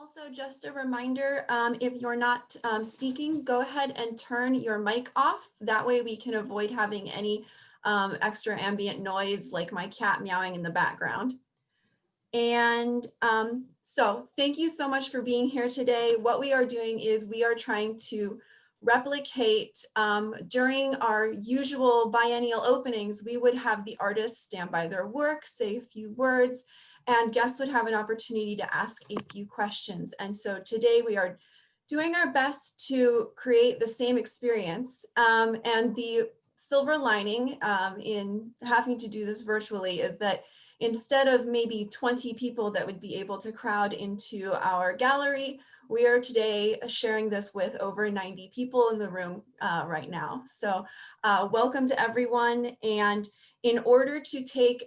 Also, just a reminder, if you're not speaking, go ahead and turn your mic off. That way we can avoid having any extra ambient noise like my cat meowing in the background. And so thank you so much for being here today. What we are doing is we are trying to replicate during our usual biennial openings, we would have the artists stand by their work, say a few words, and guests would have an opportunity to ask a few questions. And so today we are doing our best to create the same experience. And the silver lining in having to do this virtually is that instead of maybe 20 people that would be able to crowd into our gallery, we are today sharing this with over 90 people in the room right now. So welcome to everyone. And in order to take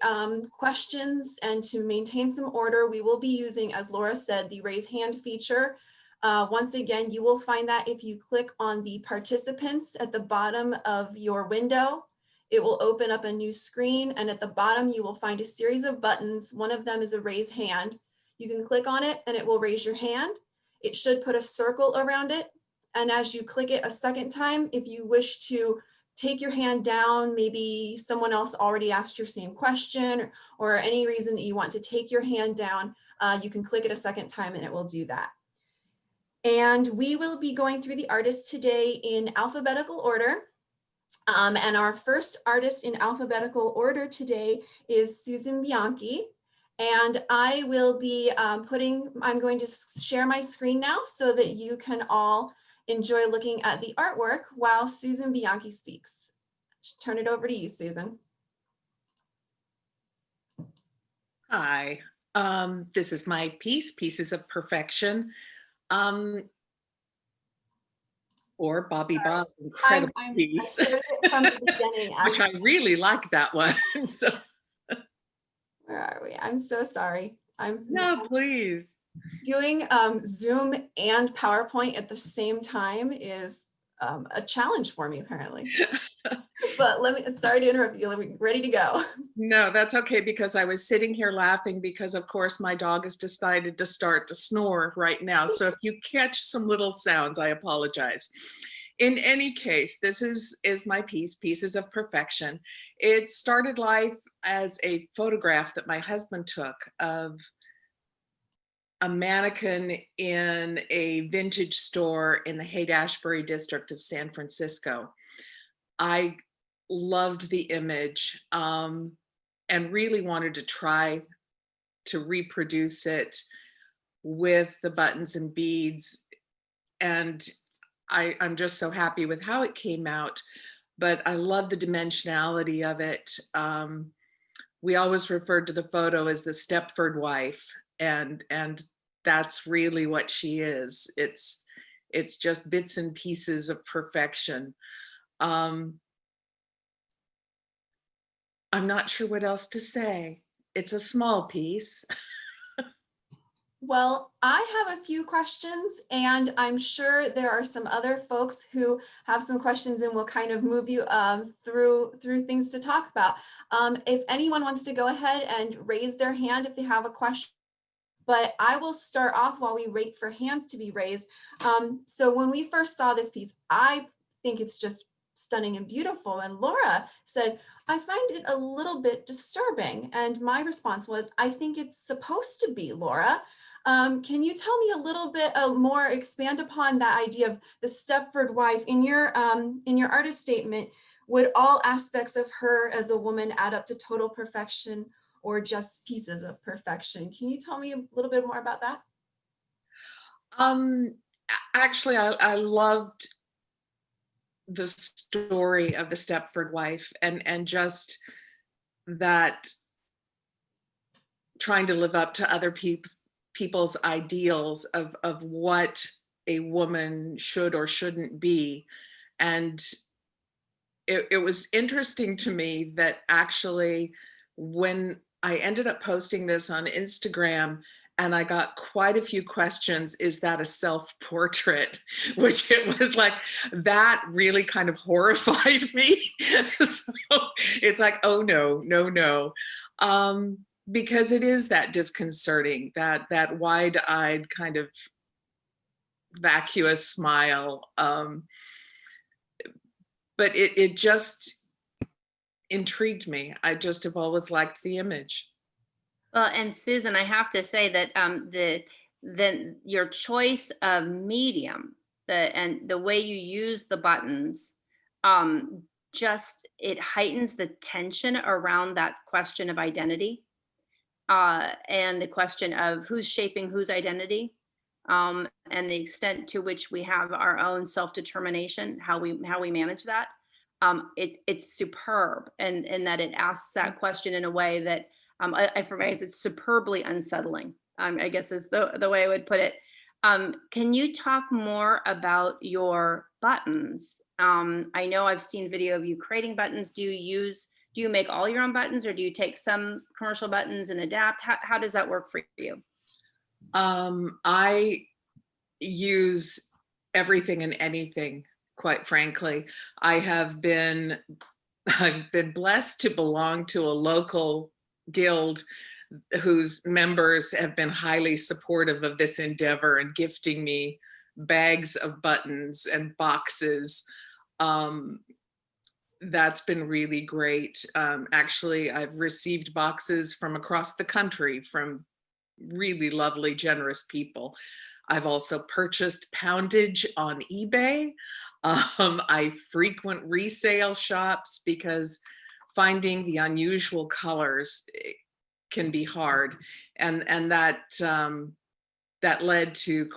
questions and to maintain some order, we will be using, as Laura said, the raise hand feature. Once again, you will find that if you click on the participants at the bottom of your window, it will open up a new screen, and at the bottom you will find a series of buttons. One of them is a raise hand. You can click on it and it will raise your hand. It should put a circle around it. And as you click it a second time, if you wish to take your hand down, maybe someone else already asked your same question, or any reason that you want to take your hand down, you can click it a second time and it will do that. And we will be going through the artists today in alphabetical order. And our first artist in alphabetical order today is Susan Bianchi. And I will be I'm going to share my screen now so that you can all enjoy looking at the artwork while Susan Bianchi speaks. Turn it over to you, Susan. Hi, this is my piece, Pieces of Perfection. Or Bobby Bob's incredible piece, from the beginning, which I really like that one. So, where are we? I'm so sorry. No, please. Doing Zoom and PowerPoint at the same time is a challenge for me, apparently. But sorry to interrupt you. Let me ready to go. No, that's okay, because I was sitting here laughing because, of course, my dog has decided to start to snore right now. So if you catch some little sounds, I apologize. In any case, this is my piece, Pieces of Perfection. It started life as a photograph that my husband took of a mannequin in a vintage store in the Haight-Ashbury district of San Francisco. I loved the image and really wanted to try to reproduce it with the buttons and beads. And I'm just so happy with how it came out, but I love the dimensionality of it. We always referred to the photo as the Stepford wife, and that's really what she is. It's just bits and pieces of perfection. I'm not sure what else to say. It's a small piece. Well, I have a few questions, and I'm sure there are some other folks who have some questions, and we'll kind of move you through things to talk about. If anyone wants to go ahead and raise their hand if they have a question, but I will start off while we wait for hands to be raised. So when we first saw this piece, I think it's just stunning and beautiful. And Laura said, I find it a little bit disturbing. And my response was, I think it's supposed to be, Laura. Can you tell me a little bit more, expand upon that idea of the Stepford wife in your artist statement? Would all aspects of her as a woman add up to total perfection, or just pieces of perfection? Can you tell me a little bit more about that? Actually, I loved the story of the Stepford wife, and just that trying to live up to other people's ideals of what a woman should or shouldn't be. And it was interesting to me that actually when I ended up posting this on Instagram, and I got quite a few questions, is that a self-portrait? Which it was like, that really kind of horrified me. So it's like, oh no, no, no. because it is that disconcerting, that wide-eyed kind of vacuous smile. But it just intrigued me. I just have always liked the image. Well, and Susan, I have to say that your choice of medium, and the way you use the buttons, just it heightens the tension around that question of identity, and the question of who's shaping whose identity, and the extent to which we have our own self-determination, how we manage that. It's superb, and that it asks that question in a way that, for me, it's superbly unsettling, I guess is the way I would put it. Can you talk more about your buttons? I know I've seen video of you creating buttons. Do you make all your own buttons, or do you take some commercial buttons and adapt? How does that work for you? I use everything and anything, quite frankly. I've been blessed to belong to a local guild whose members have been highly supportive of this endeavor and gifting me bags of buttons and boxes. That's been really great. Actually, I've received boxes from across the country from really lovely, generous people. I've also purchased poundage on eBay. I frequent resale shops because finding the unusual colors can be hard, and that led to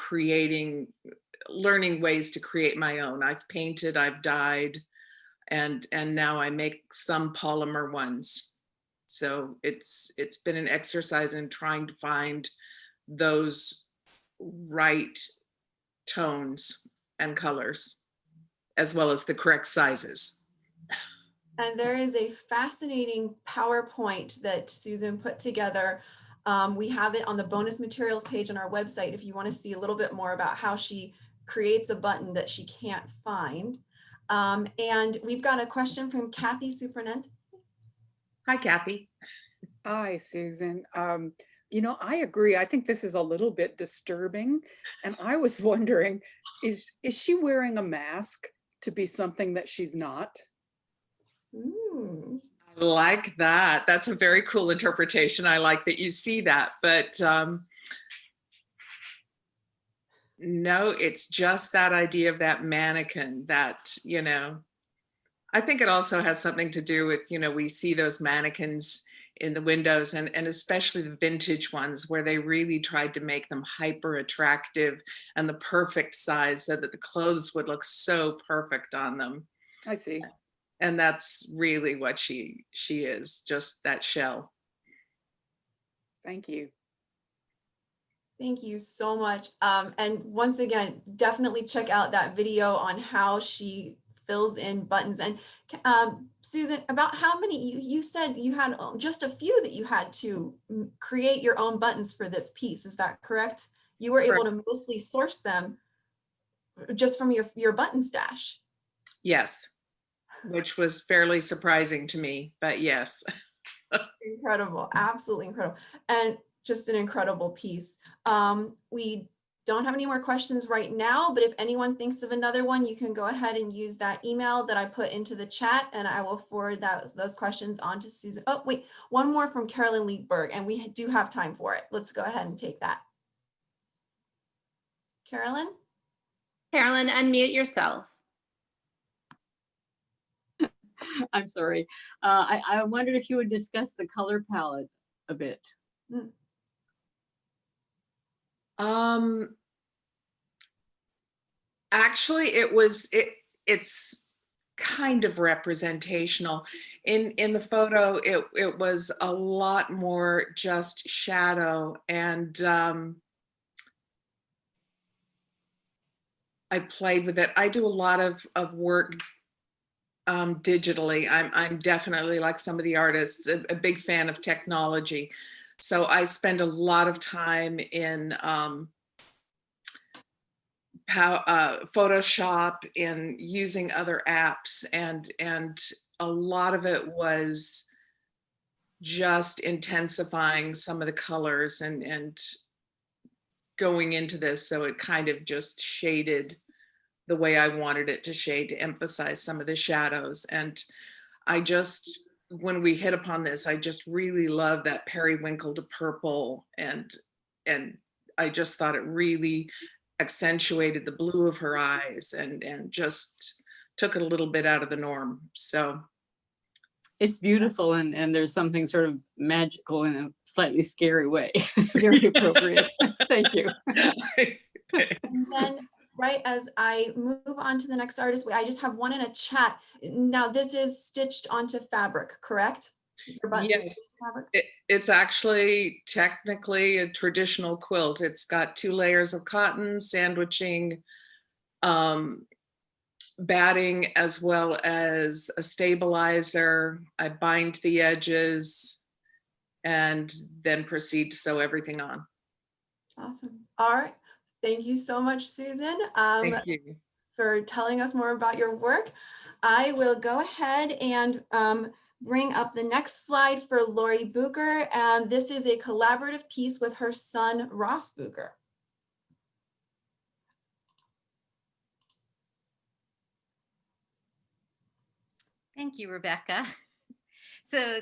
learning ways to create my own. I've painted, I've dyed, and now I make some polymer ones. So it's been an exercise in trying to find those right tones and colors, as well as the correct sizes. And there is a fascinating PowerPoint that Susan put together. We have it on the bonus materials page on our website if you want to see a little bit more about how she creates a button that she can't find. And we've got a question from Kathy Supernant. Hi, Kathy. Hi, Susan. I agree. I think this is a little bit disturbing. And I was wondering, is she wearing a mask to be something that she's not? Ooh. I like that. That's a very cool interpretation. I like that you see that, but no, it's just that idea of that mannequin that, I think it also has something to do with, we see those mannequins in the windows, and especially the vintage ones where they really tried to make them hyper attractive and the perfect size so that the clothes would look so perfect on them. I see. And that's really what she is, just that shell. Thank you. Thank you so much. And once again, definitely check out that video on how she fills in buttons. And Susan, about how many, you said you had just a few that you had to create your own buttons for this piece. Is that correct? You were able to mostly source them just from your button stash. Yes, which was fairly surprising to me, but yes. Incredible, absolutely incredible. And just an incredible piece. We don't have any more questions right now, but if anyone thinks of another one, you can go ahead and use that email that I put into the chat, and I will forward those questions on to Susan. Oh, wait, one more from Carolyn Liebberg, and we do have time for it. Let's go ahead and take that. Carolyn? Carolyn, unmute yourself. I'm sorry. I wondered if you would discuss the color palette a bit. Actually, it's kind of representational. In the photo, it was a lot more just shadow, and I played with it. I do a lot of work digitally. I'm definitely, like some of the artists, a big fan of technology. So I spend a lot of time in Photoshop, in using other apps, and a lot of it was just intensifying some of the colors and going into this. So it kind of just shaded the way I wanted it to shade, to emphasize some of the shadows. And I just, when we hit upon this, I just really love that periwinkle to purple. And I just thought it really accentuated the blue of her eyes and just took it a little bit out of the norm. So It's beautiful, and there's something sort of magical in a slightly scary way. Very appropriate. Thank you. And then, right as I move on to the next artist, I just have one in a chat. Now, this is stitched onto fabric, correct? Your buttons are Yes. stitched to fabric? It's actually technically a traditional quilt. It's got 2 layers of cotton, sandwiching, batting, as well as a stabilizer. I bind the edges and then proceed to sew everything on. Awesome. All right. Thank you so much, Susan, Thank you. for telling us more about your work. I will go ahead and bring up the next slide for Laurie Bucher. And this is a collaborative piece with her son, Ross Bucher. Thank you, Rebecca. So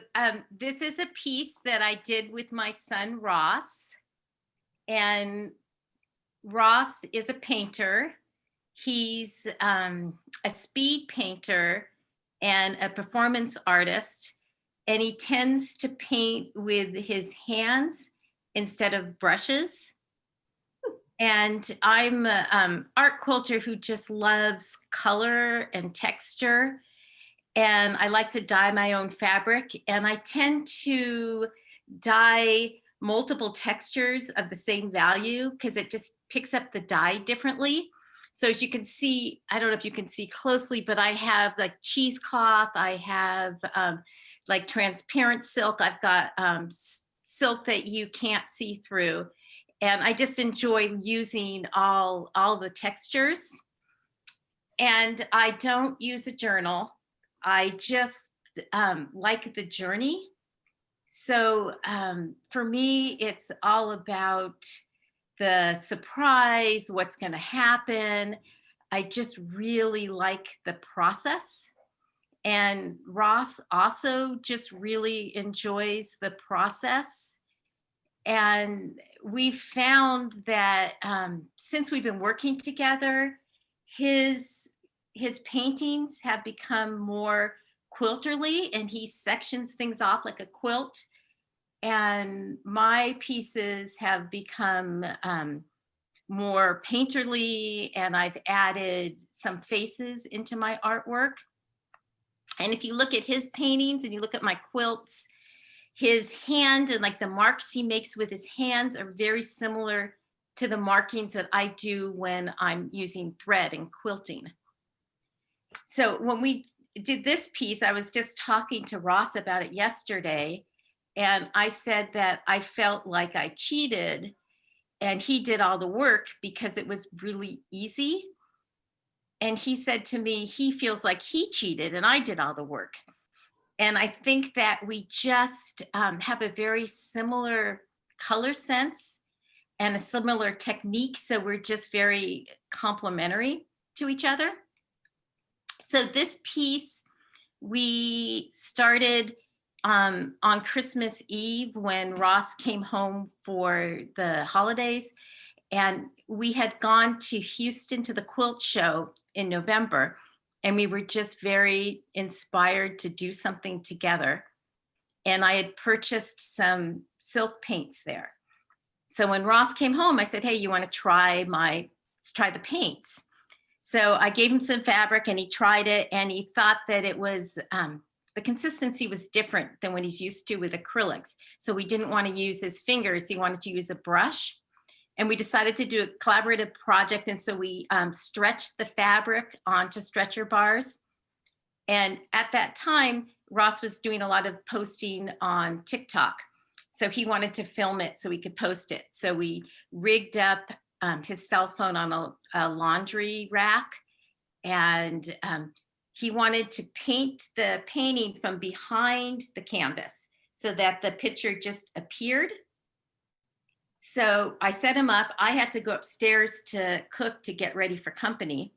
this is a piece that I did with my son, Ross. And Ross is a painter. He's a speed painter and a performance artist. And he tends to paint with his hands instead of brushes. And I'm an art quilter who just loves color and texture. And I like to dye my own fabric. And I tend to dye multiple textures of the same value because it just picks up the dye differently. So as you can see, I don't know if you can see closely, but I have like cheesecloth, I have like transparent silk, I've got silk that you can't see through. And I just enjoy using all the textures. And I don't use a journal. I just like the journey. So for me, it's all about the surprise, what's going to happen. I just really like the process. And Ross also just really enjoys the process. And we found that since we've been working together, his paintings have become more quilterly, and he sections things off like a quilt. And my pieces have become more painterly, and I've added some faces into my artwork. And if you look at his paintings and you look at my quilts, his hand and like the marks he makes with his hands are very similar to the markings that I do when I'm using thread and quilting. So when we did this piece, I was just talking to Ross about it yesterday, and I said that I felt like I cheated and he did all the work because it was really easy. And he said to me, he feels like he cheated and I did all the work. And I think that we just have a very similar color sense and a similar technique. So we're just very complementary to each other. So this piece, we started on Christmas Eve when Ross came home for the holidays. And we had gone to Houston to the quilt show in November. And we were just very inspired to do something together. And I had purchased some silk paints there. So when Ross came home, I said, hey, you want to try let's try the paints. So I gave him some fabric and he tried it, and he thought that it was, the consistency was different than what he's used to with acrylics. So we didn't want to use his fingers. He wanted to use a brush. And we decided to do a collaborative project. And so we stretched the fabric onto stretcher bars. And at that time, Ross was doing a lot of posting on TikTok. So he wanted to film it so we could post it. So we rigged up his cell phone on a laundry rack. And he wanted to paint the painting from behind the canvas. so that the picture just appeared. So I set him up. I had to go upstairs to cook to get ready for company.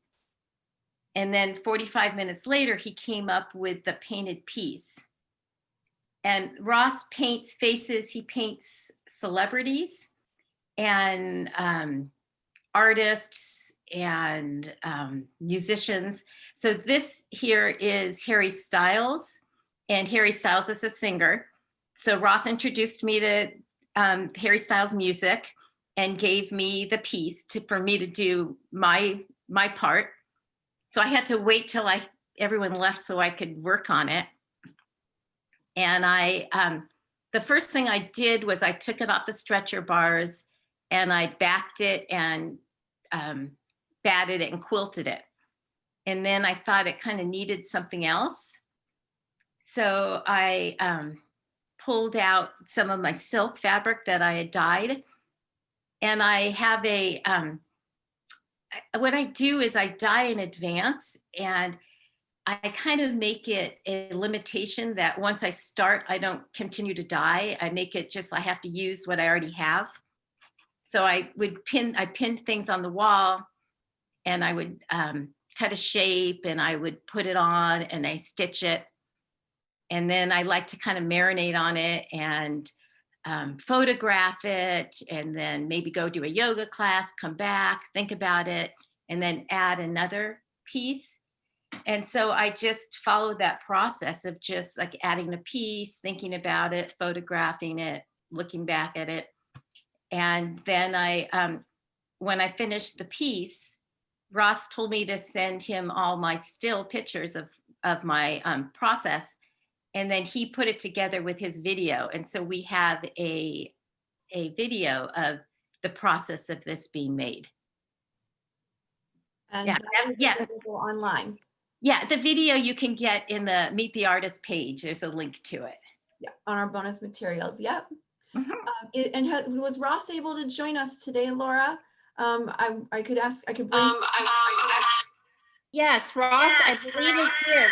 And then 45 minutes later, he came up with the painted piece. And Ross paints faces, he paints celebrities and artists and musicians. So this here is Harry Styles, and Harry Styles is a singer. So Ross introduced me to Harry Styles music and gave me the piece for me to do my part. So I had to wait till everyone left so I could work on it. And the first thing I did was I took it off the stretcher bars and I backed it and batted it and quilted it. And then I thought it kind of needed something else. So I pulled out some of my silk fabric that I had dyed. And I have what I do is I dye in advance, and I kind of make it a limitation that once I start, I don't continue to dye. I make it just, I have to use what I already have. So I pinned things on the wall, and I would cut a shape and I would put it on and I stitch it. And then I like to kind of marinate on it and photograph it, and then maybe go do a yoga class, come back, think about it, and then add another piece. And so I just followed that process of just like adding a piece, thinking about it, photographing it, looking back at it. And then when I finished the piece, Ross told me to send him all my still pictures of my process. And then he put it together with his video. And so we have a video of the process of this being made. And Yeah, that is yeah. available online. Yeah, the video you can get in the Meet the Artist page. There's a link to it. Yeah, on our bonus materials. Yep. Mhm. And was Ross able to join us today, Laura? I could bring. Yes, Ross, I believe is here.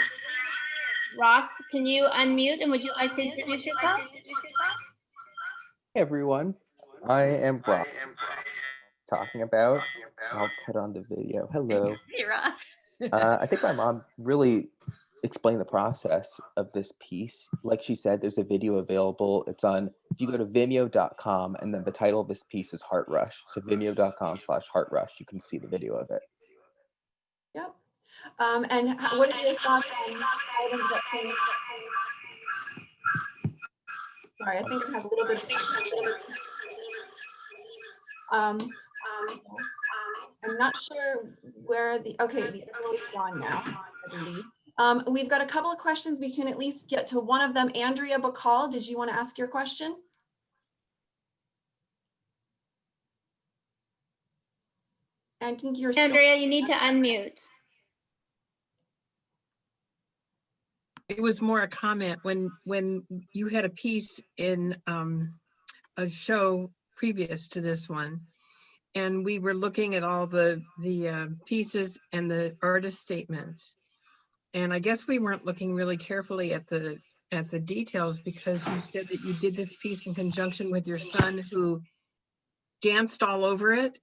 Ross, can you unmute and would you like to introduce yourself? Hey everyone, I am Rob talking about, I'll put on the video, hello. Hey, Ross. I think my mom really explained the process of this piece. Like she said, there's a video available. It's on, if you go to vimeo.com, and then the title of this piece is Heart Rush. So vimeo.com/Heart Rush, you can see the video of it. Yep. And what are your thoughts on items that came? Sorry, I think I have a little bit of. I'm not sure where the earliest one now, I believe. We've got a couple of questions. We can at least get to one of them. Andrea Bacall, did you want to ask your question? I think you're still. Andrea, you need to unmute. It was more a comment when you had a piece in a show previous to this one, and we were looking at all the pieces and the artist statements, and I guess we weren't looking really carefully at the details, because you said that you did this piece in conjunction with your son who danced all over it,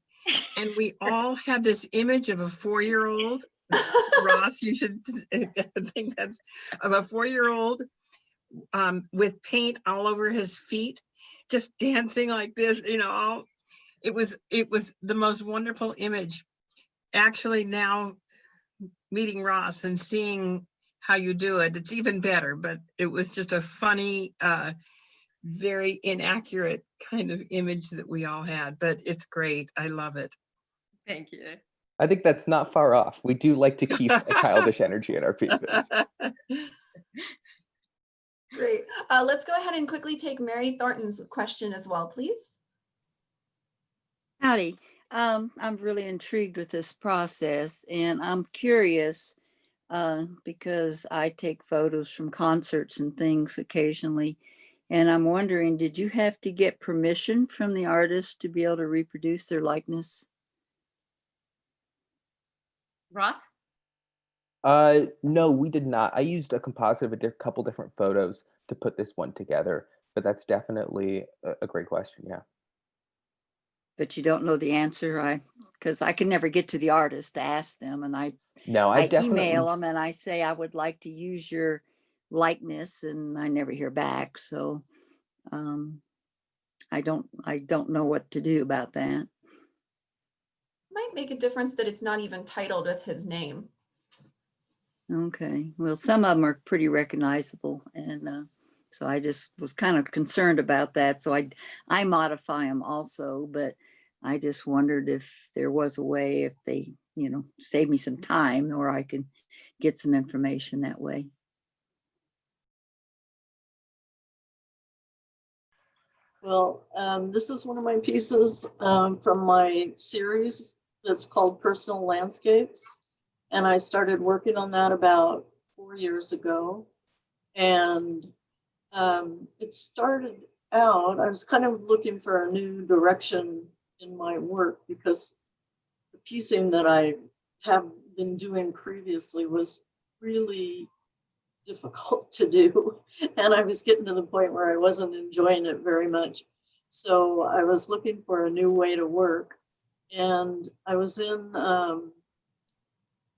and we all had this image of a 4-year-old. Ross, you should think that of a 4-year-old with paint all over his feet, just dancing like this, you know. It was the most wonderful image. Actually, now meeting Ross and seeing how you do it, it's even better. But it was just a funny, very inaccurate kind of image that we all had. But it's great. I love it. Thank you. I think that's not far off. We do like to keep a childish energy in our pieces. Great. Let's go ahead and quickly take Mary Thornton's question as well, please. Howdy. I'm really intrigued with this process, and I'm curious because I take photos from concerts and things occasionally, and I'm wondering, did you have to get permission from the artist to be able to reproduce their likeness? Ross? No, we did not. I used a composite of a couple different photos to put this one together. but that's definitely a great question. Yeah. But you don't know the answer. Because I can never get to the artist to ask them, and No, I definitely email them and I say I would like to use your likeness, and I never hear back. So I don't know what to do about that. Might make a difference that it's not even titled with his name. Okay, well, some of them are pretty recognizable, and so I just was kind of concerned about that. So I modify them also, but I just wondered if there was a way, if they, save me some time, or I can get some information that way. Well, this is one of my pieces from my series that's called Personal Landscapes. And I started working on that about 4 years ago. And it started out, I was kind of looking for a new direction in my work, because the piecing that I have been doing previously was really difficult to do. And I was getting to the point where I wasn't enjoying it very much. So I was looking for a new way to work. And I was in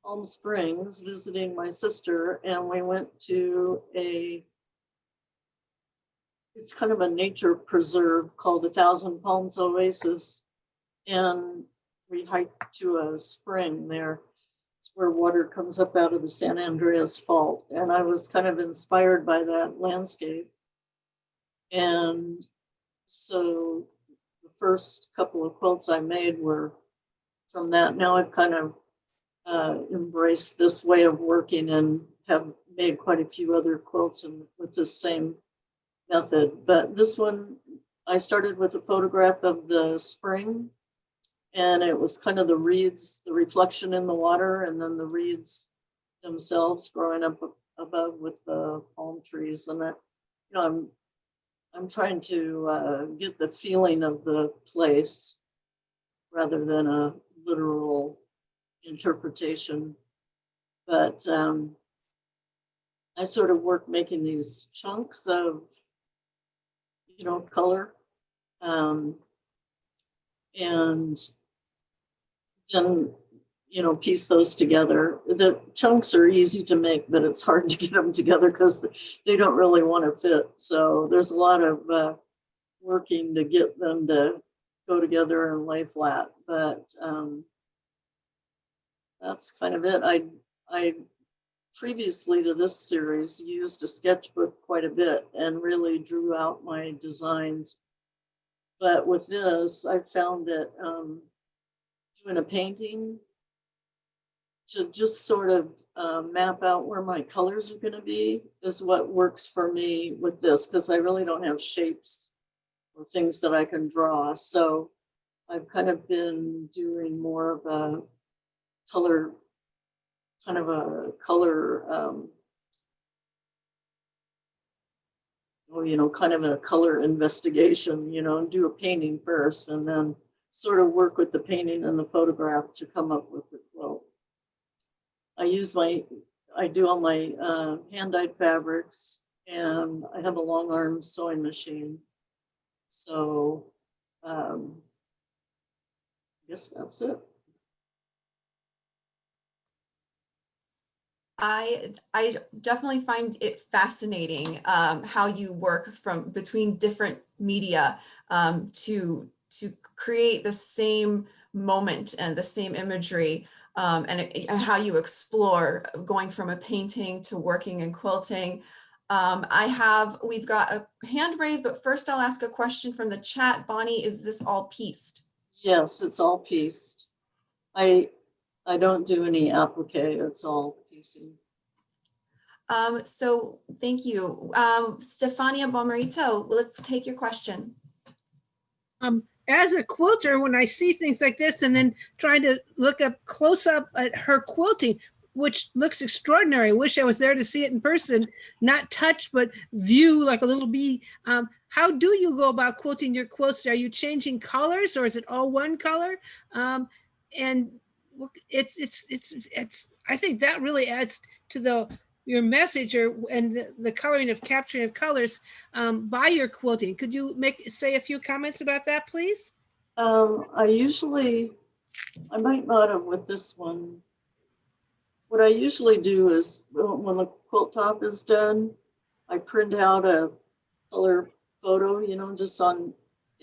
Palm Springs visiting my sister, and we went to it's kind of a nature preserve called 1,000 Palms Oasis. And we hiked to a spring there. It's where water comes up out of the San Andreas Fault. And I was kind of inspired by that landscape. And so the first couple of quilts I made were from that. Now I've kind of embraced this way of working and have made quite a few other quilts with the same method. But this one, I started with a photograph of the spring, and it was kind of the reeds, the reflection in the water, and then the reeds themselves growing up above with the palm trees. And that, I'm trying to get the feeling of the place rather than a literal interpretation. But I sort of work making these chunks of, color. And then, piece those together. The chunks are easy to make, but it's hard to get them together because they don't really want to fit. So there's a lot of working to get them to go together and lay flat. But that's kind of it. I previously to this series used a sketchbook quite a bit and really drew out my designs. But with this, I found that doing a painting to just sort of map out where my colors are going to be is what works for me with this, because I really don't have shapes or things that I can draw. So I've kind of been doing more of a color, kind of a color, kind of a color investigation, and do a painting first and then sort of work with the painting and the photograph to come up with the quilt. I do all my hand-dyed fabrics, and I have a long arm sewing machine. So I guess that's it. I definitely find it fascinating how you work between different media to create the same moment and the same imagery, and how you explore going from a painting to working and quilting. We've got a hand raised, but first I'll ask a question from the chat. Bonnie, is this all pieced? Yes, it's all pieced. I don't do any applique, it's all piecing. So thank you. Stefania Bomarito, let's take your question. As a quilter, when I see things like this and then trying to look up close up at her quilting, which looks extraordinary. I wish I was there to see it in person, not touch, but view like a little bee. How do you go about quilting your quilts? Are you changing colors, or is it all one color? And it's I think that really adds to the your message and the coloring of capturing of colors by your quilting. Could you say a few comments about that, please? I might not have with this one. What I usually do is when the quilt top is done, I print out a color photo, just on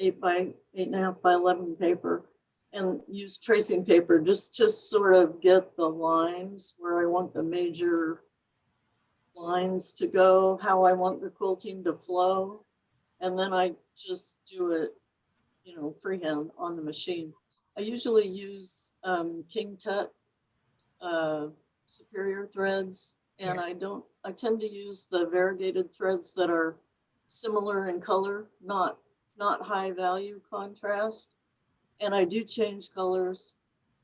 8.5 by 11 paper, and use tracing paper just to sort of get the lines where I want the major lines to go, how I want the quilting to flow. And then I just do it, freehand on the machine. I usually use King Tut superior threads, and Yes. I tend to use the variegated threads that are similar in color, not high value contrast. And I do change colors,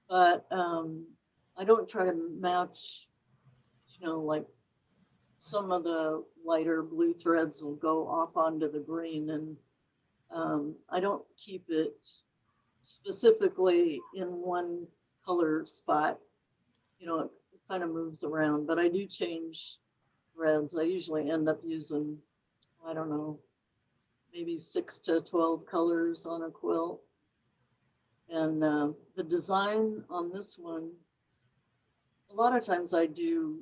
but I don't try to match, like some of the lighter blue threads will go off onto the green, and I don't keep it specifically in one color spot. It kind of moves around, but I do change threads. I usually end up using, I don't know, maybe 6 to 12 colors on a quilt. And the design on this one, a lot of times I do,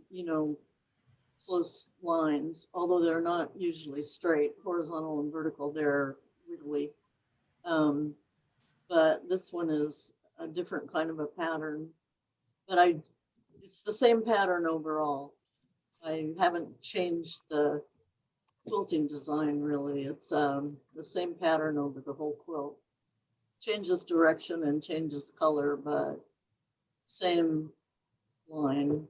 close lines, although they're not usually straight, horizontal and vertical, they're wiggly. But this one is a different kind of a pattern, but it's the same pattern overall. I haven't changed the quilting design really. It's the same pattern over the whole quilt. Changes direction and changes color, but same line.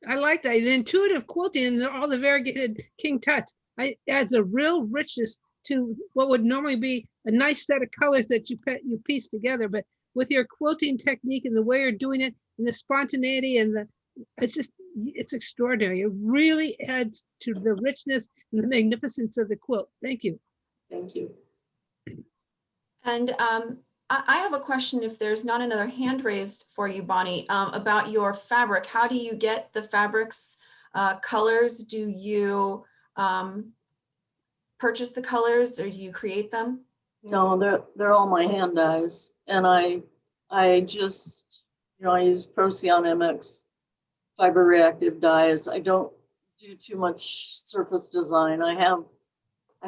I like that. The intuitive quilting and all the variegated King Tuts adds a real richness to what would normally be a nice set of colors that you piece together. But with your quilting technique and the way you're doing it and the spontaneity and it's extraordinary. It really adds to the richness and the magnificence of the quilt. Thank you. Thank you. And I have a question, if there's not another hand raised for you, Bonnie, about your fabric. How do you get the fabric's colors? Do you purchase the colors or do you create them? No, they're all my hand dyes, and I just I use Procyon MX fiber reactive dyes. I don't do too much surface design. I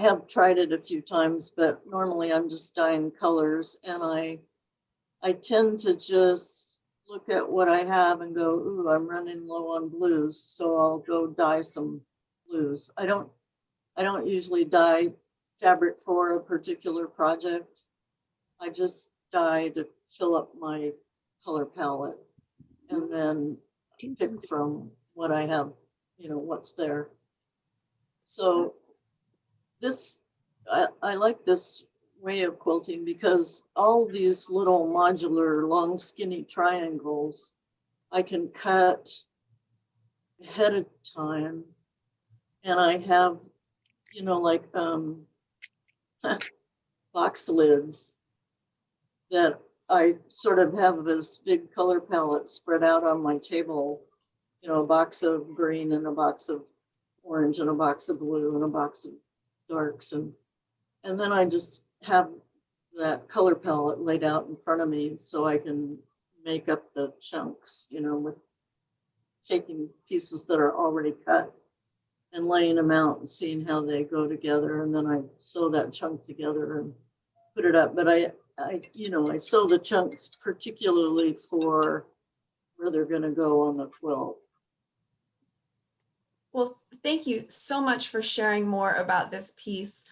have tried it a few times, but normally I'm just dyeing colors, and I tend to just look at what I have and go, ooh, I'm running low on blues, so I'll go dye some blues. I don't usually dye fabric for a particular project. I just dye to fill up my color palette and then pick from what I have, what's there. So I like this way of quilting because all these little modular, long, skinny triangles I can cut ahead of time. And I have, like box lids that I sort of have this big color palette spread out on my table, a box of green and a box of orange and a box of blue and a box of darks. And then I just have that color palette laid out in front of me so I can make up the chunks, with taking pieces that are already cut and laying them out and seeing how they go together. And then I sew that chunk together and put it up. But I sew the chunks particularly for where they're going to go on the quilt. Well, thank you so much for sharing more about this piece.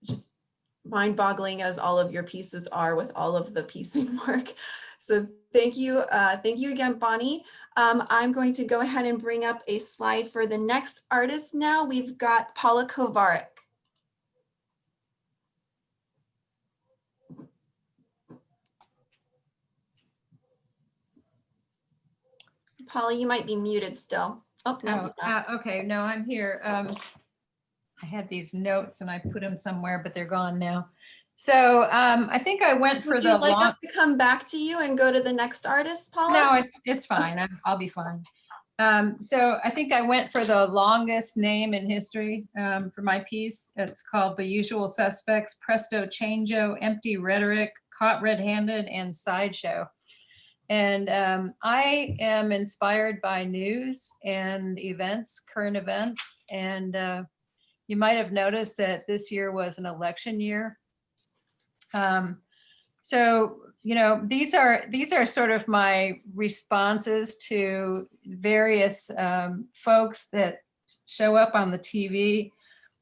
Just mind-boggling as all of your pieces are with all of the piecing work. So thank you again, Bonnie. I'm going to go ahead and bring up a slide for the next artist now. We've got Paula Kovarik. Paula, you might be muted still. Oh, no. Okay, no, I'm here. I had these notes and I put them somewhere, but they're gone now. So I think I went for Would the you like long. us to come back to you and go to the next artist, Paula? No, it's fine. I'll be fine. So I think I went for the longest name in history for my piece. It's called The Usual Suspects, Presto Changeo, Empty Rhetoric, Caught Red-Handed, and Sideshow. And I am inspired by news and events, current events. And you might have noticed that this year was an election year. So, you know, these are sort of my responses to various folks that show up on the TV. You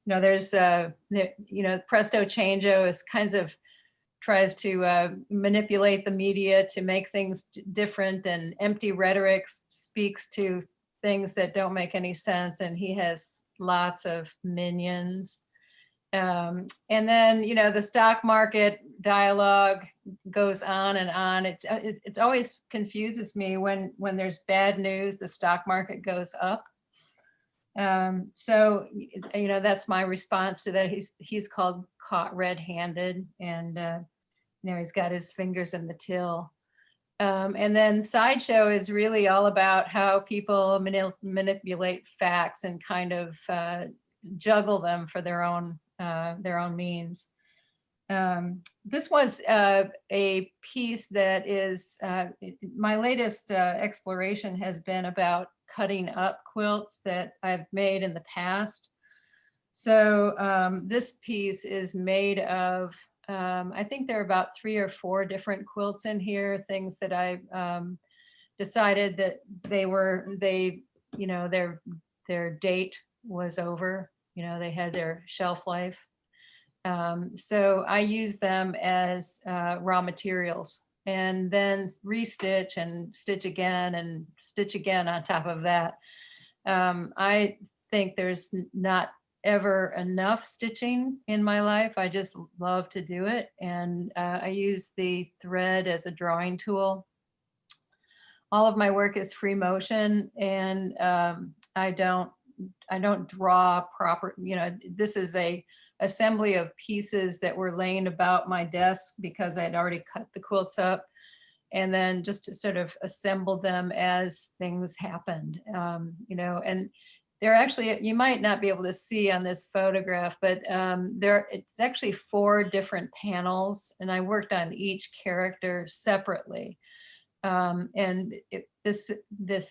know, there's, you know, Presto Changeo is kinds of tries to manipulate the media to make things different, and Empty Rhetoric speaks to things that don't make any sense, and he has lots of minions. And then, you know, the stock market dialogue goes on and on. It always confuses me when there's bad news, the stock market goes up. So, you know, that's my response to that. He's called Caught Red-Handed, and, you know, he's got his fingers in the till. And then Sideshow is really all about how people manipulate facts and kind of juggle them for their own means. This was a piece that is, my latest exploration has been about cutting up quilts that I've made in the past. So this piece is made of, I think there are about 3 or 4 different quilts in here, things that I decided that you know, their date was over, you know, they had their shelf life. So I use them as raw materials, and then restitch and stitch again and stitch again on top of that. I think there's not ever enough stitching in my life. I just love to do it. And I use the thread as a drawing tool. All of my work is free motion, and I don't draw proper, you know, this is a assembly of pieces that were laying about my desk because I'd already cut the quilts up, and then just to sort of assemble them as things happened, you know. And they're actually, you might not be able to see on this photograph, but it's actually 4 different panels, and I worked on each character separately. And this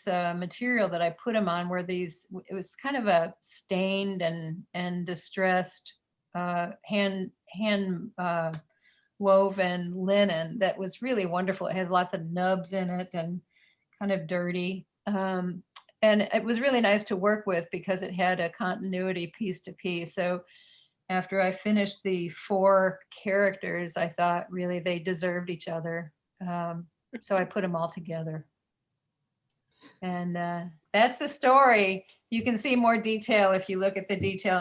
material that I put them on were these, it was kind of a stained and distressed hand woven linen that was really wonderful. It has lots of nubs in it and kind of dirty. And it was really nice to work with because it had a continuity piece to piece. So after I finished the 4 characters, I thought really they deserved each other. So I put them all together. And that's the story. You can see more detail if you look at the detail,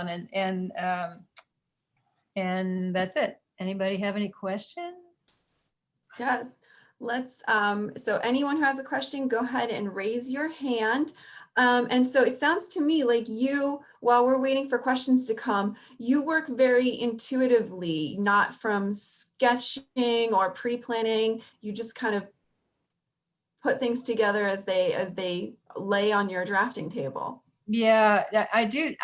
and that's it. Anybody have any questions? Yes, let's, so anyone who has a question, go ahead and raise your hand. And so it sounds to me like you, while we're waiting for questions to come, you work very intuitively, not from sketching or pre-planning. You just kind of put things together as they lay on your drafting table. Yeah, I do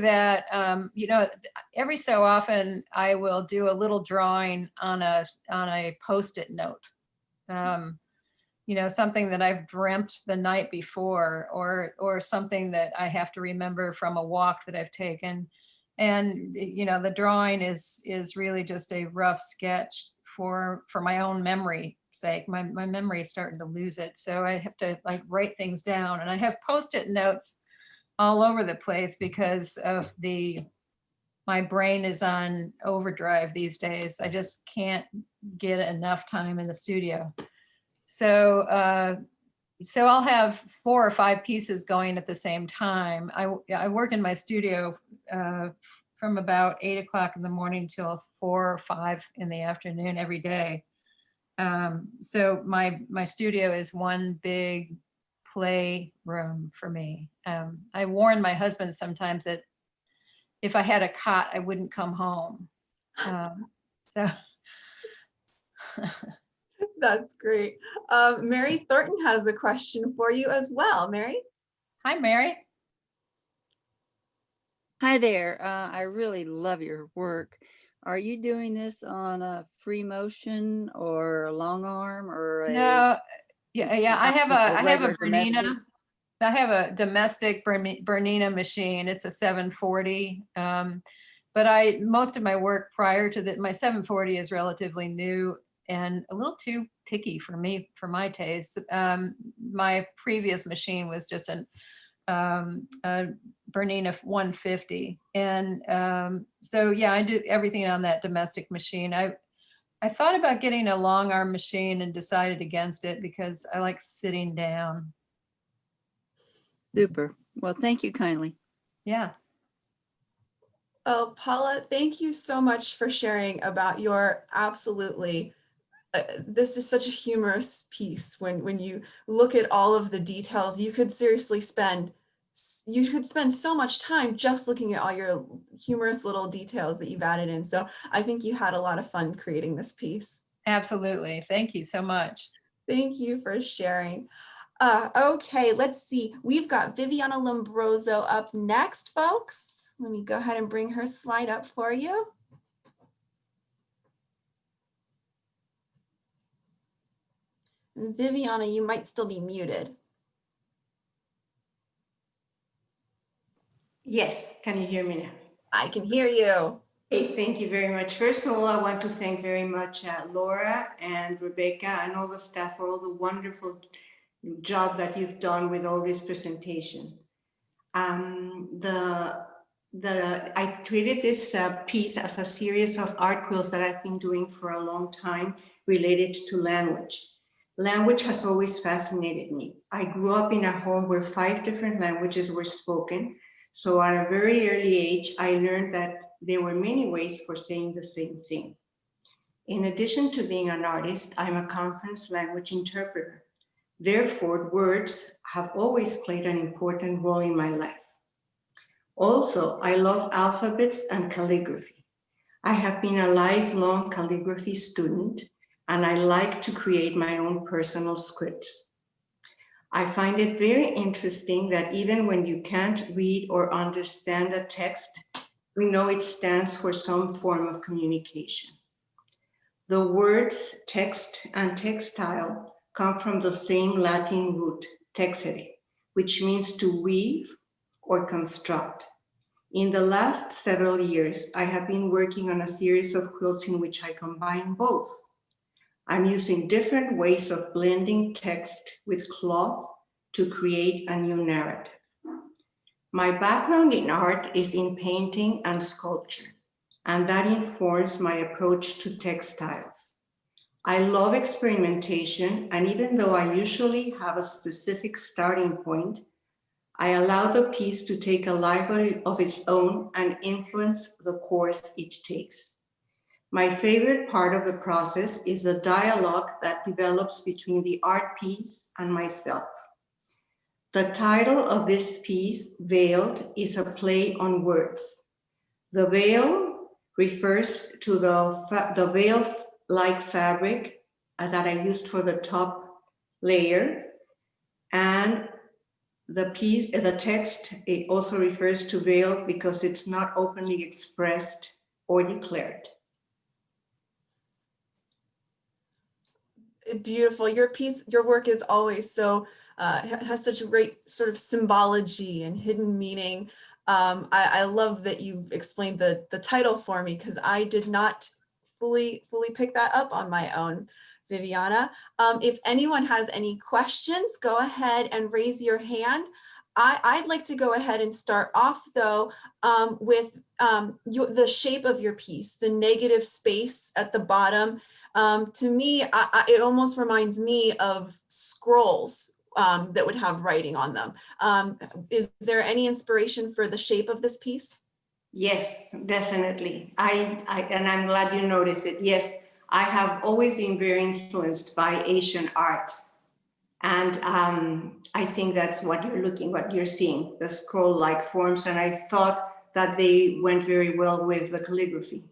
that. You know, every so often I will do a little drawing on a Post-it note. You know, something that I've dreamt the night before, or something that I have to remember from a walk that I've taken. And you know, the drawing is really just a rough sketch for my own memory sake. My memory is starting to lose it, so I have to like write things down. And I have Post-it notes all over the place because of my brain is on overdrive these days. I just can't get enough time in the studio. So I'll have 4 or 5 pieces going at the same time. I work in my studio from about 8 o'clock in the morning till 4 or 5 in the afternoon every day. So my studio is one big play room for me. I warn my husband sometimes that if I had a cot, I wouldn't come home. So That's great. Mary Thornton has a question for you as well. Mary? hi, Mary. Hi there. I really love your work. Are you doing this on a free motion or a long arm or a No, yeah. I have a regular Bernina. domestic? I have a domestic Bernina machine. It's a 740. But most of my work prior to that, my 740 is relatively new and a little too picky for me, for my taste. My previous machine was just a Bernina 150. And so, yeah, I do everything on that domestic machine. I thought about getting a long arm machine and decided against it because I like sitting down. Super. Well, thank you kindly. Yeah. Oh, Paula, thank you so much for sharing about your this is such a humorous piece. When you look at all of the details, you could seriously spend so much time just looking at all your humorous little details that you've added in. So I think you had a lot of fun creating this piece. Absolutely. Thank you so much. Thank you for sharing. Okay, let's see. We've got Viviana Lombrozo up next, folks. Let me go ahead and bring her slide up for you. Viviana, you might still be muted. Yes, can you hear me now? I can hear you. Hey, thank you very much. First of all, I want to thank very much Laura and Rebecca and all the staff for all the wonderful job that you've done with all this presentation. I created this piece as a series of art quilts that I've been doing for a long time related to language. Language has always fascinated me. I grew up in a home where 5 different languages were spoken. So at a very early age, I learned that there were many ways for saying the same thing. In addition to being an artist, I'm a conference language interpreter. Therefore, words have always played an important role in my life. Also, I love alphabets and calligraphy. I have been a lifelong calligraphy student, and I like to create my own personal scripts. I find it very interesting that even when you can't read or understand a text, we know it stands for some form of communication. The words text and textile come from the same Latin root, texere, which means to weave or construct. In the last several years, I have been working on a series of quilts in which I combine both. I'm using different ways of blending text with cloth to create a new narrative. My background in art is in painting and sculpture, and that informs my approach to textiles. I love experimentation, and even though I usually have a specific starting point, I allow the piece to take a life of its own and influence the course it takes. My favorite part of the process is the dialogue that develops between the art piece and myself. The title of this piece, Veiled, is a play on words. The veil refers to the veil-like fabric that I used for the top layer, and the text, it also refers to veil because it's not openly expressed or declared. Beautiful. Your work is always so, has such a great sort of symbology and hidden meaning. I love that you explained the title for me because I did not fully pick that up on my own, Viviana. If anyone has any questions, go ahead and raise your hand. I'd like to go ahead and start off though with the shape of your piece, the negative space at the bottom. To me, it almost reminds me of scrolls that would have writing on them. Is there any inspiration for the shape of this piece? Yes, definitely. And I'm glad you noticed it. Yes, I have always been very influenced by Asian art. And I think that's what you're seeing, the scroll-like forms. And I thought that they went very well with the calligraphy.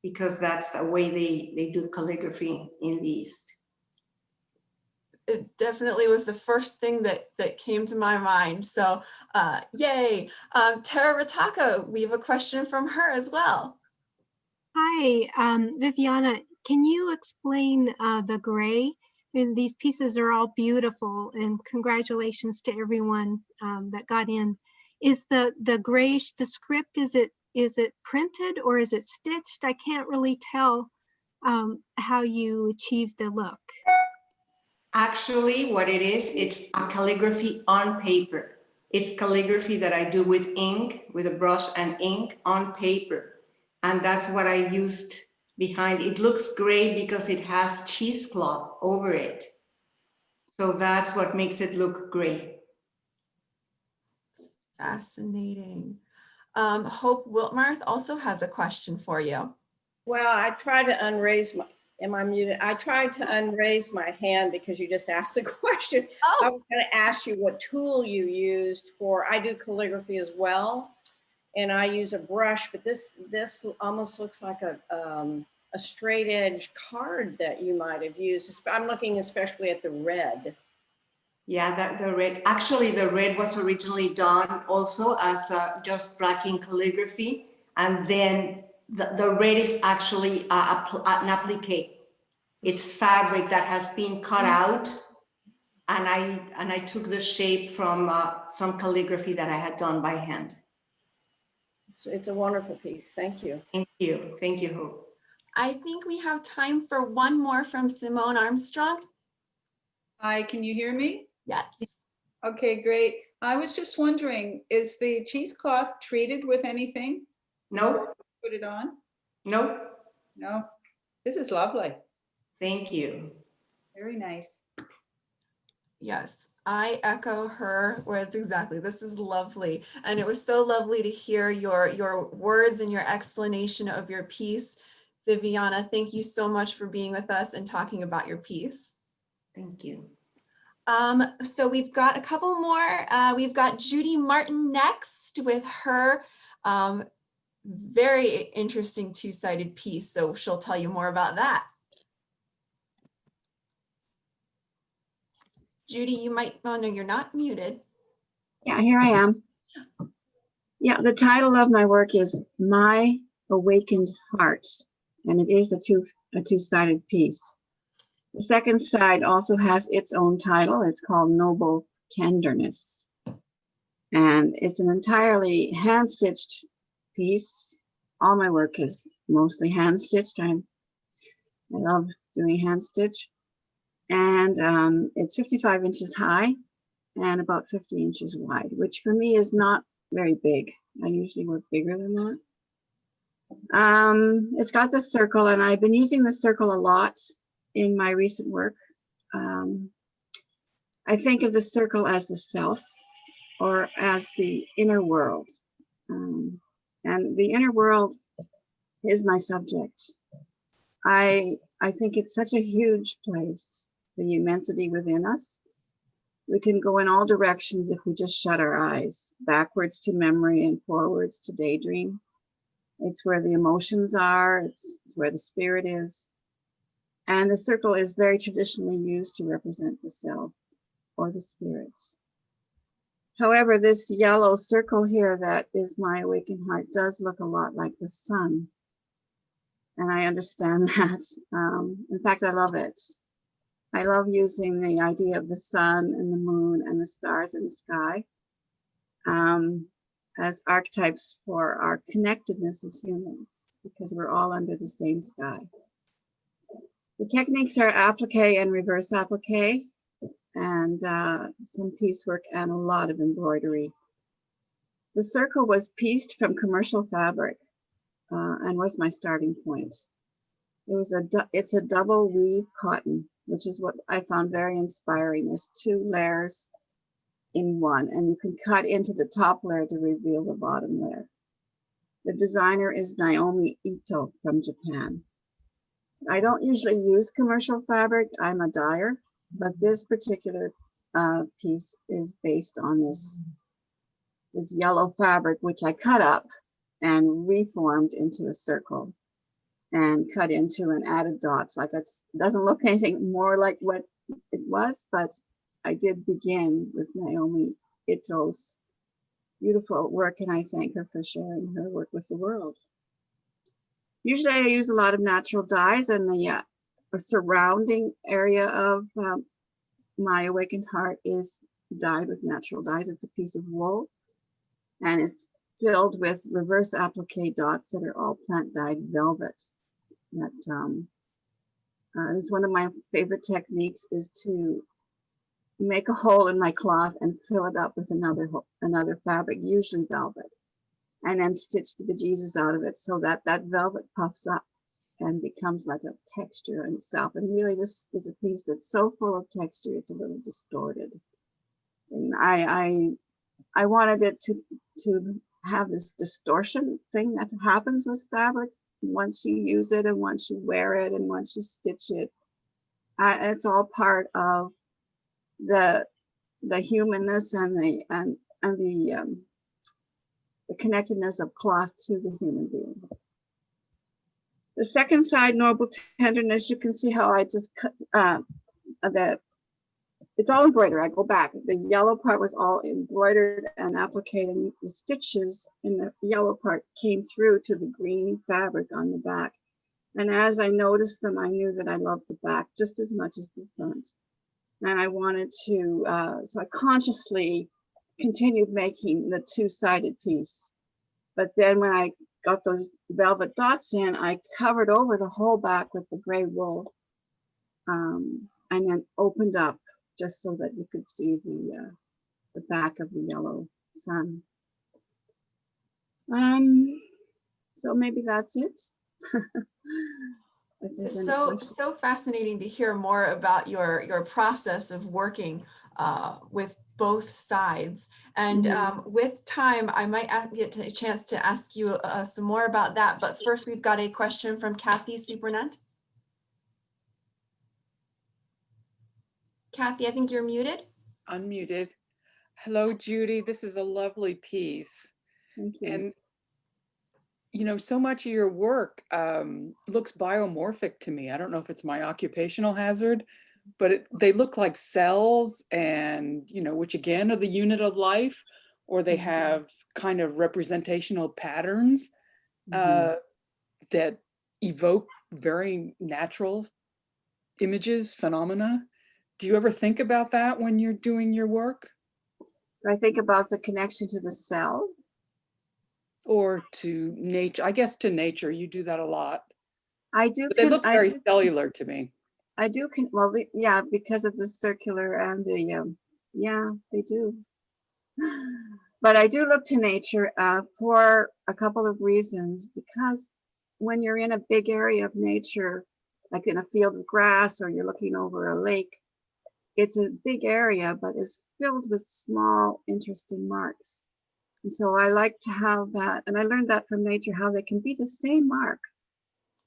because that's the way they do calligraphy in the East. It definitely was the first thing that came to my mind. So yay. Tara Ritaka, we have a question from her as well. Hi, Viviana, can you explain the gray? And these pieces are all beautiful, and congratulations to everyone that got in. Is the grayish, the script, is it printed or is it stitched? I can't really tell how you achieve the look. Actually, what it is, it's a calligraphy on paper. It's calligraphy that I do with ink, with a brush and ink on paper. And that's what I used behind. It looks gray because it has cheesecloth over it. So that's what makes it look gray. Fascinating. Hope Wiltmarth also has a question for you. Well, I tried to unraise my, am I muted? I tried to unraise my hand because you just asked the question. Oh. I was going to ask you what tool you used for, I do calligraphy as well, and I use a brush, but this almost looks like a straight edge card that you might have used. I'm looking especially at the red. Yeah, the red, actually the red was originally done also as just black ink calligraphy. And then the red is actually an applique. It's fabric that has been cut out. And I took the shape from some calligraphy that I had done by hand. It's a wonderful piece. Thank you. Thank you. Thank you, Hope. I think we have time for one more from Simone Armstrong. Hi, can you hear me? Yes. Okay, great. I was just wondering, is the cheesecloth treated with anything? No. Put it on? No. No. This is lovely. Thank you. Very nice. Yes, I echo her words exactly. This is lovely. And it was so lovely to hear your words and your explanation of your piece. Viviana, thank you so much for being with us and talking about your piece. Thank you. So we've got a couple more. We've got Judy Martin next with her very interesting two-sided piece. So she'll tell you more about that. Judy, you might, oh no, you're not muted. Yeah, here I am. Yeah, the title of my work is My Awakened Heart, and it is a two-sided piece. The second side also has its own title. It's called Noble Tenderness. And it's an entirely hand-stitched piece. All my work is mostly hand-stitched. I love doing hand-stitch. And it's 55 inches high and about 50 inches wide, which for me is not very big. I usually work bigger than that. It's got the circle, and I've been using the circle a lot in my recent work. I think of the circle as the self or as the inner world. And the inner world is my subject. I think it's such a huge place, the immensity within us. We can go in all directions if we just shut our eyes, backwards to memory and forwards to daydream. It's where the emotions are, it's where the spirit is. And the circle is very traditionally used to represent the self or the spirits. However, this yellow circle here that is my awakened heart does look a lot like the sun. And I understand that. In fact, I love it. I love using the idea of the sun and the moon and the stars in the sky as archetypes for our connectedness as humans, because we're all under the same sky. The techniques are applique and reverse applique, and some piecework and a lot of embroidery. The circle was pieced from commercial fabric and was my starting point. It's a double weave cotton, which is what I found very inspiring. There's two layers in one, and you can cut into the top layer to reveal the bottom layer. The designer is Naomi Ito from Japan. I don't usually use commercial fabric. I'm a dyer, but this particular piece is based on this yellow fabric, which I cut up and reformed into a circle. and cut into and added dots. Like it doesn't look anything more like what it was, but I did begin with Naomi Ito's beautiful work, and I thank her for sharing her work with the world. Usually I use a lot of natural dyes, and the surrounding area of my awakened heart is dyed with natural dyes. It's a piece of wool, and it's filled with reverse applique dots that are all plant dyed velvet. That is one of my favorite techniques, is to make a hole in my cloth and fill it up with another fabric, usually velvet, and then stitch the bejesus out of it so that that velvet puffs up and becomes like a texture in itself. And really, this is a piece that's so full of texture, it's a little distorted. And I wanted it to have this distortion thing that happens with fabric once you use it and once you wear it and once you stitch it. It's all part of the humanness and the connectedness of cloth to the human being. The second side, noble tenderness, you can see how I just cut it's all embroidered. I go back. The yellow part was all embroidered and appliqued, and the stitches in the yellow part came through to the green fabric on the back. And as I noticed them, I knew that I loved the back just as much as the front. And I wanted to, so I consciously continued making the two-sided piece. But then when I got those velvet dots in, I covered over the whole back with the gray wool, and then opened up just so that you could see the back of the yellow sun. So maybe that's it. It's so fascinating to hear more about your process of working with both sides. And with time, I might get a chance to ask you some more about that. But first, we've got a question from Kathy Supernunt. Kathy, I think you're muted. Unmuted. Hello, Judy. This is a lovely piece. Thank you. And you know, so much of your work looks biomorphic to me. I don't know if it's my occupational hazard, but they look like cells, and, you know, which again are the unit of life, or they have kind of representational patterns that evoke very natural images, phenomena. Do you ever think about that when you're doing your work? I think about the connection to the cell. Or to nature, I guess to nature, you do that a lot. I do. But they look very cellular to me. I do, well, yeah, because of the circular and the, yeah, they do. But I do look to nature for a couple of reasons, because when you're in a big area of nature, like in a field of grass, or you're looking over a lake, it's a big area, but it's filled with small, interesting marks. And so I like to have that, and I learned that from nature, how they can be the same mark,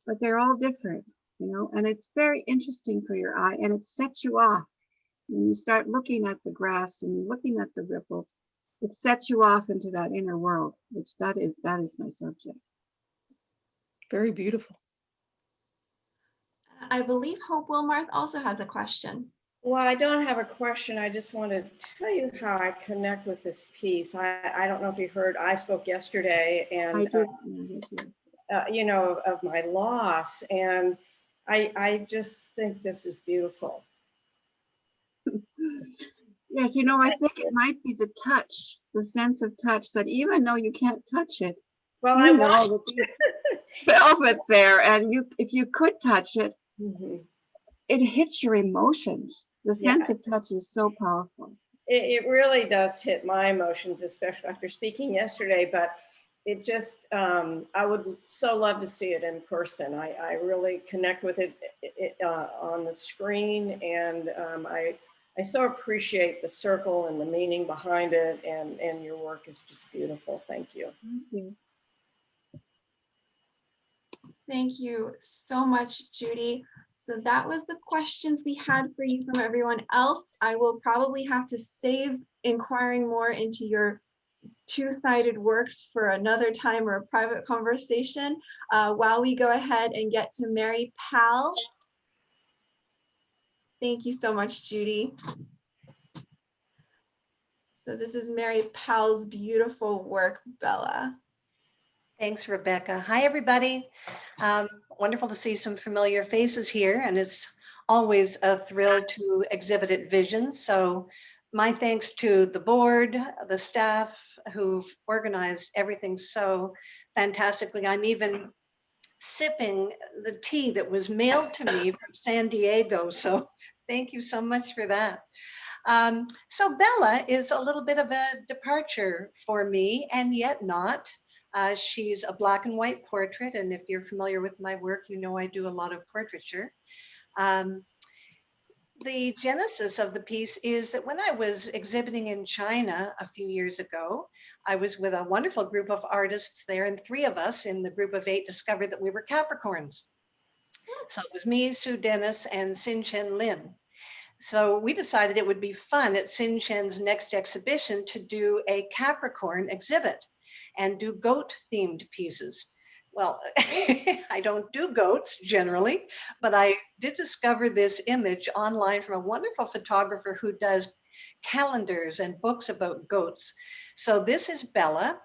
but they're all different, you know, and it's very interesting for your eye, and it sets you off. When you start looking at the grass and looking at the ripples, it sets you off into that inner world, which that is my subject. Very beautiful. I believe Hope Wilmarth also has a question. Well, I don't have a question. I just want to tell you how I connect with this piece. I don't know if you heard, I spoke yesterday, and I did. you know, of my loss, and I just think this is beautiful. Yes, you know, I think it might be the touch, the sense of touch, that even though you can't touch it, well, you know that there's velvet there, and if you could touch it, it hits your emotions. The sense of touch is so powerful. It really does hit my emotions, especially after speaking yesterday, but it just, I would so love to see it in person. I really connect with it on the screen, and I so appreciate the circle and the meaning behind it, and your work is just beautiful. Thank you. Thank you. Thank you so much, Judy. So that was the questions we had for you from everyone else. I will probably have to save inquiring more into your two-sided works for another time or a private conversation. While we go ahead and get to Mary Powell. Thank you so much, Judy. So this is Mary Powell's beautiful work, Bella. Thanks, Rebecca. Hi, everybody. Wonderful to see some familiar faces here, and it's always a thrill to exhibit at Visions. So my thanks to the board, the staff who've organized everything so fantastically. I'm even sipping the tea that was mailed to me from San Diego. So thank you so much for that. So Bella is a little bit of a departure for me, and yet not. She's a black and white portrait, and if you're familiar with my work, you know I do a lot of portraiture. The genesis of the piece is that when I was exhibiting in China a few years ago, I was with a wonderful group of artists there, and 3 of us in the group of 8 discovered that we were Capricorns. So it was me, Sue Dennis, and Sin Chen Lin. So we decided it would be fun at Sin Chen's next exhibition to do a Capricorn exhibit and do goat themed pieces. Well, I don't do goats generally, but I did discover this image online from a wonderful photographer who does calendars and books about goats. So this is Bella,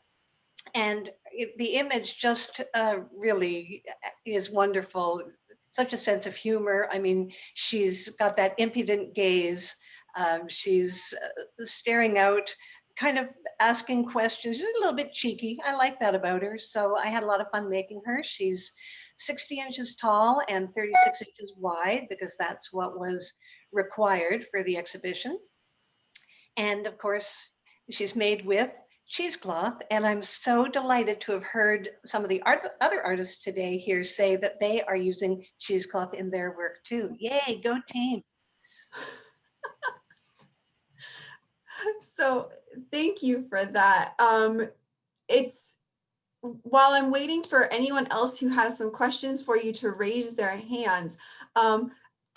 and the image just really is wonderful. Such a sense of humor. I mean, she's got that impudent gaze. She's staring out, kind of asking questions. She's a little bit cheeky. I like that about her. So I had a lot of fun making her. She's 60 inches tall and 36 inches wide, because that's what was required for the exhibition. And of course, she's made with cheesecloth, and I'm so delighted to have heard some of the other artists today here say that they are using cheesecloth in their work too. Yay, go team. So thank you for that. While I'm waiting for anyone else who has some questions for you to raise their hands,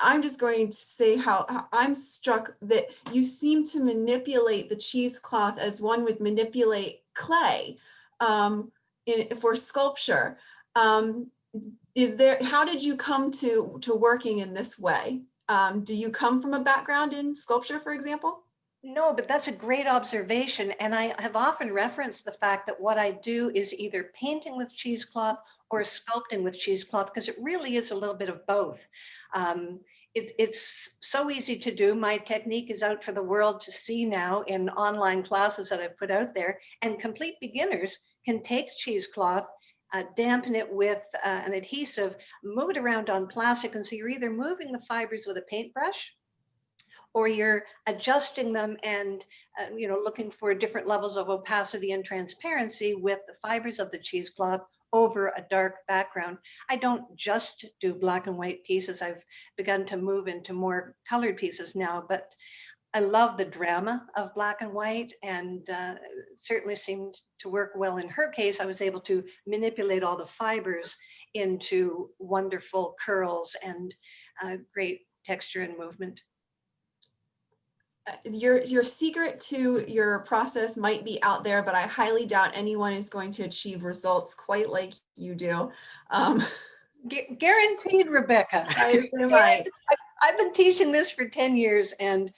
I'm just going to say how I'm struck that you seem to manipulate the cheesecloth as one would manipulate clay for sculpture. How did you come to working in this way? Do you come from a background in sculpture, for example? No, but that's a great observation. And I have often referenced the fact that what I do is either painting with cheesecloth or sculpting with cheesecloth, because it really is a little bit of both. It's so easy to do. My technique is out for the world to see now in online classes that I've put out there, and complete beginners can take cheesecloth, dampen it with an adhesive, move it around on plastic, and so you're either moving the fibers with a paintbrush, or you're adjusting them and looking for different levels of opacity and transparency with the fibers of the cheesecloth over a dark background. I don't just do black and white pieces. I've begun to move into more colored pieces now, but I love the drama of black and white, and certainly seemed to work well in her case. I was able to manipulate all the fibers into wonderful curls and great texture and movement. Your secret to your process might be out there, but I highly doubt anyone is going to achieve results quite like you do. Guaranteed, Rebecca. I've been teaching this for 10 years, and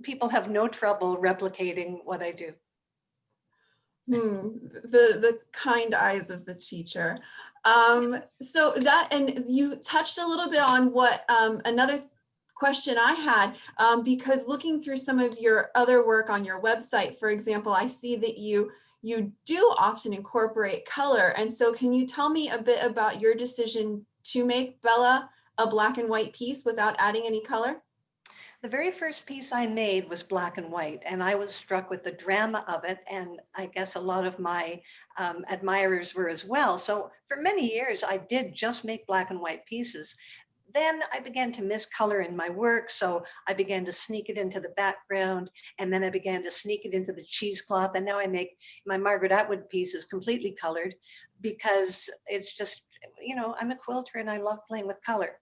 people have no trouble replicating what I do. The kind eyes of the teacher. So that, and you touched a little bit on what another question I had, because looking through some of your other work on your website, for example, I see that you do often incorporate color. And so can you tell me a bit about your decision to make Bella a black and white piece without adding any color? The very first piece I made was black and white, and I was struck with the drama of it, and I guess a lot of my admirers were as well. So for many years, I did just make black and white pieces. Then I began to miss color in my work, so I began to sneak it into the background, and then I began to sneak it into the cheesecloth, and now I make my Margaret Atwood pieces completely colored, because it's just, I'm a quilter and I love playing with color.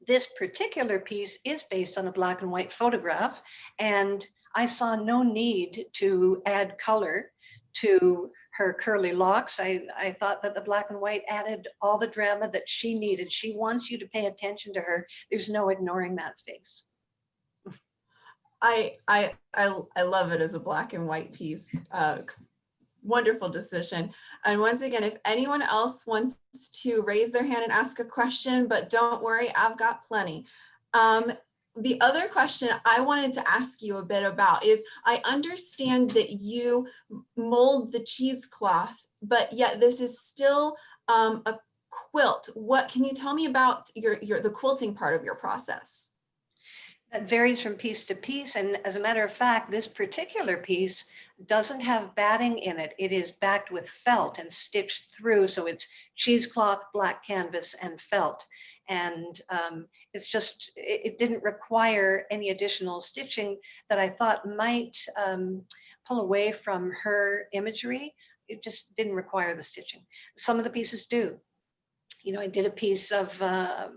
This particular piece is based on a black and white photograph, and I saw no need to add color to her curly locks. I thought that the black and white added all the drama that she needed. She wants you to pay attention to her. There's no ignoring that face. I love it as a black and white piece. Wonderful decision. And once again, if anyone else wants to raise their hand and ask a question, but don't worry, I've got plenty. The other question I wanted to ask you a bit about is, I understand that you mold the cheesecloth, but yet this is still a quilt. What can you tell me about the quilting part of your process? That varies from piece to piece. And as a matter of fact, this particular piece doesn't have batting in it. It is backed with felt and stitched through. So it's cheesecloth, black canvas, and felt. And it's just, it didn't require any additional stitching that I thought might pull away from her imagery. It just didn't require the stitching. Some of the pieces do. You know, I did a piece of a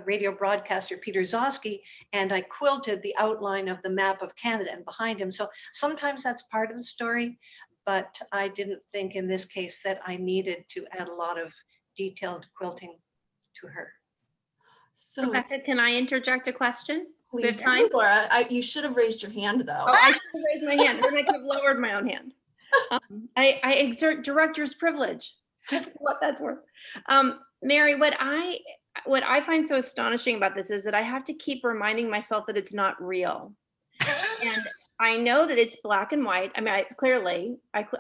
radio broadcaster, Peter Zosky, and I quilted the outline of the map of Canada and behind him. So sometimes that's part of the story, but I didn't think in this case that I needed to add a lot of detailed quilting to her. So Rebecca, can I interject a question? Please, Laura, you should have raised your hand though. Oh, I should have raised my hand, then I could have lowered my own hand. I exert director's privilege. What that's worth. Mary, what I find so astonishing about this is that I have to keep reminding myself that it's not real. And I know that it's black and white. I mean,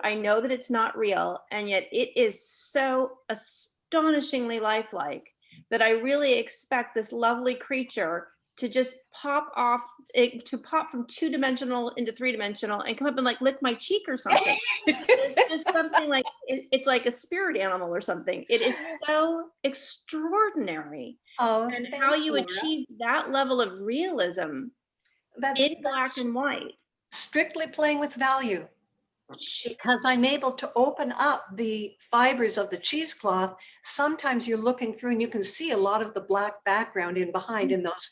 I know that it's not real, and yet it is so astonishingly lifelike that I really expect this lovely creature to just pop from 2-dimensional into 3-dimensional and come up and like lick my cheek or something. There's just something like, it's like a spirit animal or something. It is so extraordinary. And how you achieve that level of realism in black and white. Strictly playing with value. Because I'm able to open up the fibers of the cheesecloth. Sometimes you're looking through and you can see a lot of the black background in behind in those,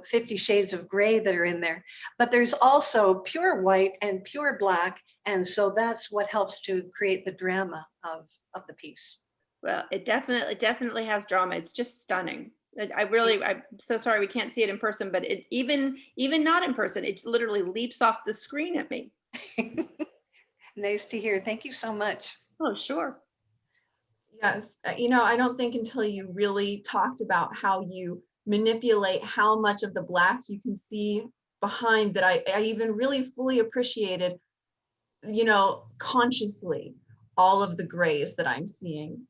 50 shades of gray that are in there. But there's also pure white and pure black. And so that's what helps to create the drama of the piece. Well, it definitely has drama. It's just stunning. I'm so sorry we can't see it in person, but it even not in person, it literally leaps off the screen at me. Nice to hear. Thank you so much. Oh, sure. Yes. I don't think until you really talked about how you manipulate how much of the black you can see behind that I even really fully appreciated, consciously all of the grays that I'm seeing.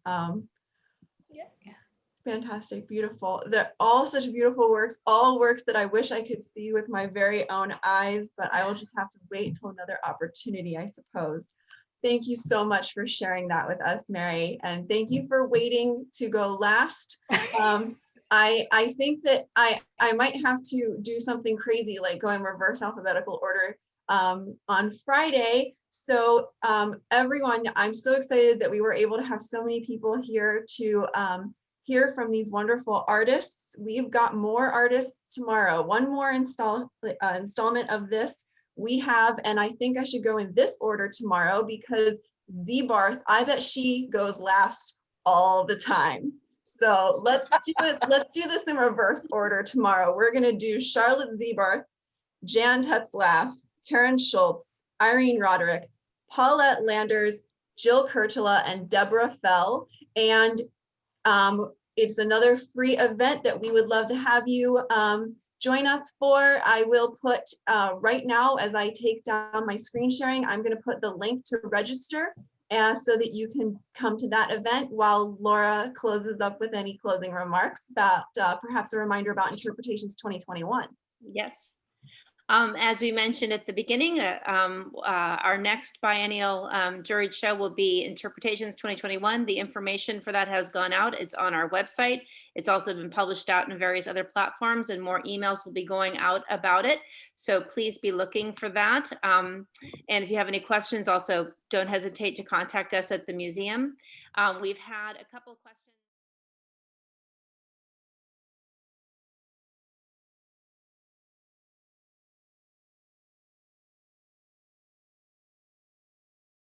Fantastic, beautiful. They're all such beautiful works, all works that I wish I could see with my very own eyes, but I will just have to wait till another opportunity, I suppose. Thank you so much for sharing that with us, Mary, and thank you for waiting to go last. I think that I might have to do something crazy like go in reverse alphabetical order on Friday. So everyone, I'm so excited that we were able to have so many people here to hear from these wonderful artists. We've got more artists tomorrow, one more installment of this we have, and I think I should go in this order tomorrow because Z-Barth, I bet she goes last all the time. So let's do this in reverse order tomorrow. We're gonna do Charlotte Z-Barth, Jan Tetzlaff, Karen Schultz, Irene Roderick, Paulette Landers, Jill Kurtula, and Deborah Fell. And it's another free event that we would love to have you join us for. I will put right now, as I take down my screen sharing, I'm going to put the link to register so that you can come to that event while Laura closes up with any closing remarks about perhaps a reminder about Interpretations 2021. Yes. As we mentioned at the beginning, our next biennial juried show will be Interpretations 2021. The information for that has gone out. It's on our website. It's also been published out in various other platforms, and more emails will be going out about it. So please be looking for that. And if you have any questions, also don't hesitate to contact us at the museum. We've had a couple of questions.